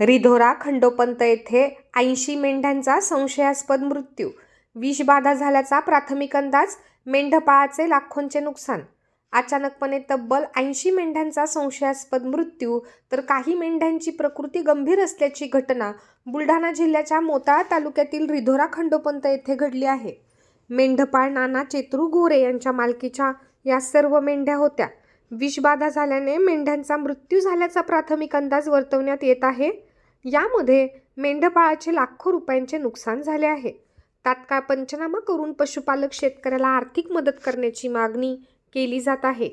रिधोरा खंडोपंत येथे 80 मेंढ्यांचा संशयास्पद मृत्यू. विषबाधा झाल्याचा प्राथमिक अंदाज. मेंढपाळाचे लाखोंचे नुकसान. अचानकपणे तब्बल 80 मेंढ्यांचा संशयास्पद मृत्यू तर काही मेंढ्यांची प्रकृती गंभीर असल्याची घटना बुलढाणा जिल्ह्याच्या मोताळा तालुक्यातील रिधोरा खंडोपंत येथे घडली आहे. मेंढपाळ नाना चेतरू गोरे यांच्या मालकीच्या या सर्व मेंढ्या होत्या. विषबाधा झाल्याने मेंढ्यांचा मृत्यू झाल्याचा प्राथमिक अंदाज वर्तवण्यात येत आहे. यामध्ये मेंढपाळाचे लाखो रुपयांचे नुकसान झाले आहे. तात्काळ पंचनामा करून पशुपालक शेतकऱ्याला आर्थिक मदत करण्याची मागणी केली जात आहे.